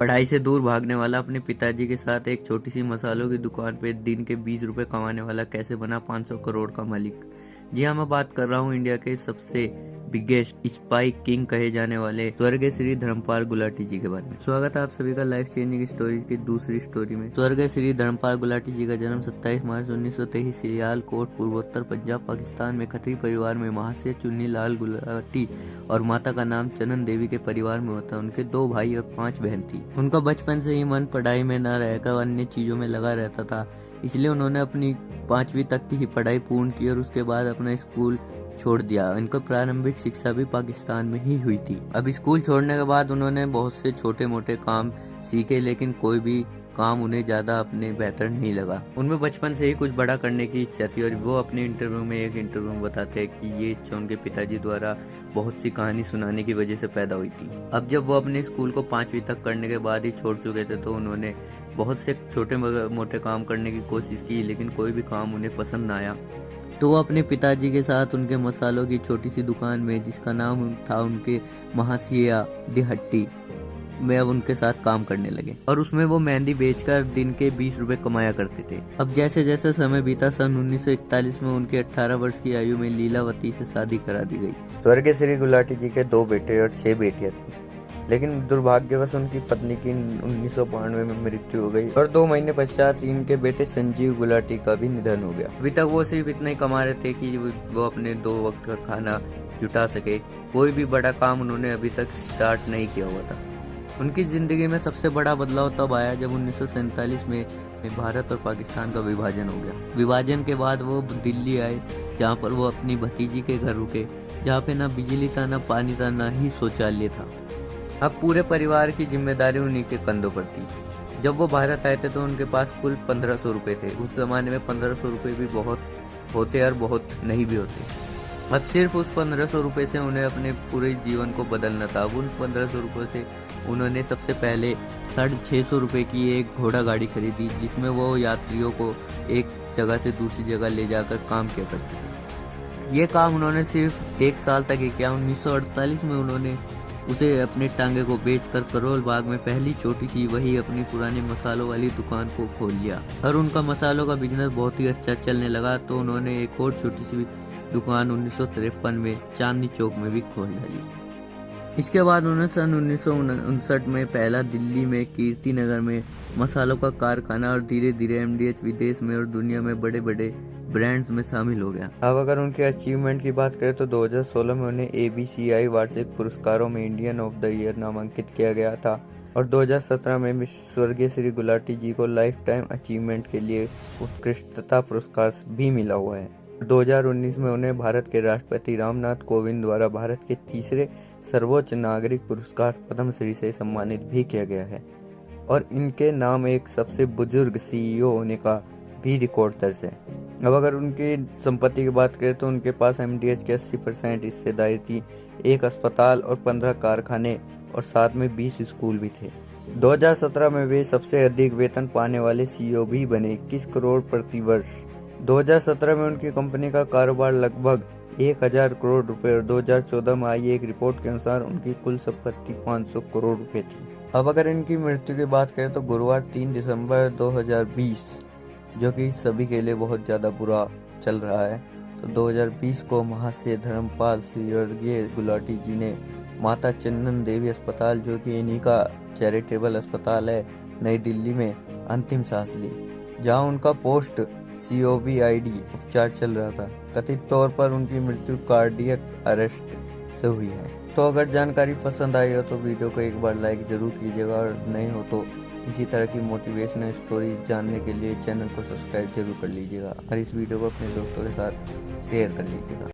पढ़ाई से दूर भागने वाला अपने पिताजी के साथ एक छोटी सी मसालों की दुकान पे दिन के 20 रुपए कमाने वाला कैसे बना 500 करोड़ का मालिक। जी हाँ, मैं बात कर रहा हूँ इंडिया के सबसे बिगेस्ट स्पाई किंग कहे जाने वाले स्वर्गीय श्री धर्मपाल गुलाटी जी के बारे में। स्वागत है आप सभी का लाइफ चेंजिंग स्टोरीज की दूसरी स्टोरी में। स्वर्गीय श्री धर्मपाल गुलाटी जी का जन्म 27 मार्च 1923 सियालकोट पूर्वोत्तर पंजाब पाकिस्तान में खत्री परिवार में महाशय चुन्नी लाल गुलाटी और माता का नाम चनन देवी के परिवार में होता। उनके 2 भाई और 5 बहन थी। उनका बचपन से ही मन पढ़ाई में न रहकर अन्य चीजों में लगा रहता था, इसलिए उन्होंने अपनी 5वीं तक की ही पढ़ाई पूर्ण की और उसके बाद अपना स्कूल छोड़ दिया। इनका प्रारंभिक शिक्षा भी पाकिस्तान में ही हुई थी। अब स्कूल छोड़ने के बाद उन्होंने बहुत से छोटे मोटे काम सीखे, लेकिन कोई भी काम उन्हें ज्यादा अपने बेहतर नहीं लगा। उनमें बचपन से ही कुछ बड़ा करने की इच्छा थी और वो अपने एक इंटरव्यू में बताते हैं कि ये इच्छा उनके पिताजी द्वारा बहुत सी कहानी सुनाने की वजह से पैदा हुई थी। अब जब वो अपने स्कूल को 5वीं तक करने के बाद ही छोड़ चुके थे तो उन्होंने बहुत से छोटे मोटे काम करने की कोशिश की, लेकिन कोई भी काम उन्हें पसंद ना आया। तो वो अपने पिताजी के साथ उनके मसालों की छोटी सी दुकान में, जिसका नाम था उनके महासिया दिहट्टी में, अब उनके साथ काम करने लगे और उसमें वो मेहंदी बेचकर दिन के 20 रुपए कमाया करते थे। अब जैसे जैसे समय बीता, सन 1941 में उनके 18 वर्ष की आयु में लीलावती से शादी करा दी गई। स्वर्गीय श्री गुलाटी जी के 2 बेटे और 6 बेटियां थी, लेकिन दुर्भाग्यवश उनकी पत्नी की 1992 में मृत्यु हो गई और 2 महीने पश्चात इनके बेटे संजीव गुलाटी का भी निधन हो गया। अभी तक वो सिर्फ इतना ही कमा रहे थे कि वो अपने 2 वक्त का खाना जुटा सके। कोई भी बड़ा काम उन्होंने अभी तक स्टार्ट नहीं किया हुआ था। उनकी जिंदगी में सबसे बड़ा बदलाव तब आया जब 1947 में भारत और पाकिस्तान का विभाजन हो गया। विभाजन के बाद वो दिल्ली आए, जहाँ पर वो अपनी भतीजी के घर रुके, जहाँ पे ना बिजली था, ना पानी था, ना ही शौचालय था। अब पूरे परिवार की जिम्मेदारी उन्हीं के कंधों पर थी। जब वो भारत आए थे तो उनके पास कुल 1500 रुपए थे। उस जमाने में 1500 रुपए भी बहुत होते और बहुत नहीं भी होते। अब सिर्फ उस 1500 रुपए से उन्हें अपने पूरे जीवन को बदलना था। अब उन 1500 रुपए से उन्होंने सबसे पहले 650 रुपए की एक घोड़ा गाड़ी खरीदी, जिसमें वो यात्रियों को एक जगह से दूसरी जगह ले जाकर काम किया करते थे। ये काम उन्होंने सिर्फ 1 साल तक ही किया। 1948 में उन्होंने उसे अपने टांगे को बेचकर करोल बाग में पहली छोटी सी वही अपनी पुरानी मसालों वाली दुकान को खोल लिया और उनका मसालों का बिजनेस बहुत ही अच्छा चलने लगा। तो उन्होंने एक और छोटी सी दुकान 1953 में चांदनी चौक में भी खोल डाली। इसके बाद उन्होंने सन 1959 में पहला दिल्ली में कीर्ति नगर में मसालों का कारखाना और धीरे धीरे एमडीएच विदेश में और दुनिया में बड़े बड़े ब्रांड्स में शामिल हो गया। अब अगर उनके अचीवमेंट की बात करें तो 2016 में उन्हें ABCI वार्षिक पुरस्कारों में इंडियन ऑफ द ईयर नामांकित किया गया था और 2017 में स्वर्गीय श्री गुलाटी जी को लाइफ टाइम अचीवमेंट के लिए उत्कृष्टता पुरस्कार भी मिला हुआ है। 2019 में उन्हें भारत के राष्ट्रपति रामनाथ कोविंद द्वारा भारत के 3रे सर्वोच्च नागरिक पुरस्कार पद्म श्री से सम्मानित भी किया गया है और इनके नाम एक सबसे बुजुर्ग CEO होने का भी रिकॉर्ड दर्ज है। अब अगर उनकी संपत्ति की बात करें तो उनके पास MDH की 80% हिस्सेदारी थी, 1 अस्पताल और 15 कारखाने और साथ में 20 स्कूल भी थे। 2017 में वे सबसे अधिक वेतन पाने वाले CEO भी बने, 21 करोड़ प्रति वर्ष। 2017 में उनकी कंपनी का कारोबार लगभग 1000 करोड़ रुपए और 2014 में आई एक रिपोर्ट के अनुसार उनकी कुल संपत्ति 500 करोड़ रुपए थी। अब अगर इनकी मृत्यु की बात करें तो गुरुवार 3 दिसंबर 2020, जो कि सभी के लिए बहुत ज़्यादा बुरा चल रहा है, तो 2020 को महाशय धर्मपाल स्वर्गीय गुलाटी जी ने माता चन्नन देवी अस्पताल, जो कि इन्हीं का चैरिटेबल अस्पताल है, नई दिल्ली में अंतिम सांस ली, जहां उनका पोस्ट COVID उपचार चल रहा था। कथित तौर पर उनकी मृत्यु कार्डियक अरेस्ट से हुई है। तो अगर जानकारी पसंद आई हो तो वीडियो को एक बार लाइक जरूर कीजिएगा और नहीं हो तो इसी तरह की मोटिवेशनल स्टोरी जानने के लिए चैनल को सब्सक्राइब जरूर कर लीजिएगा और इस वीडियो को अपने दोस्तों के साथ शेयर कर लीजिएगा।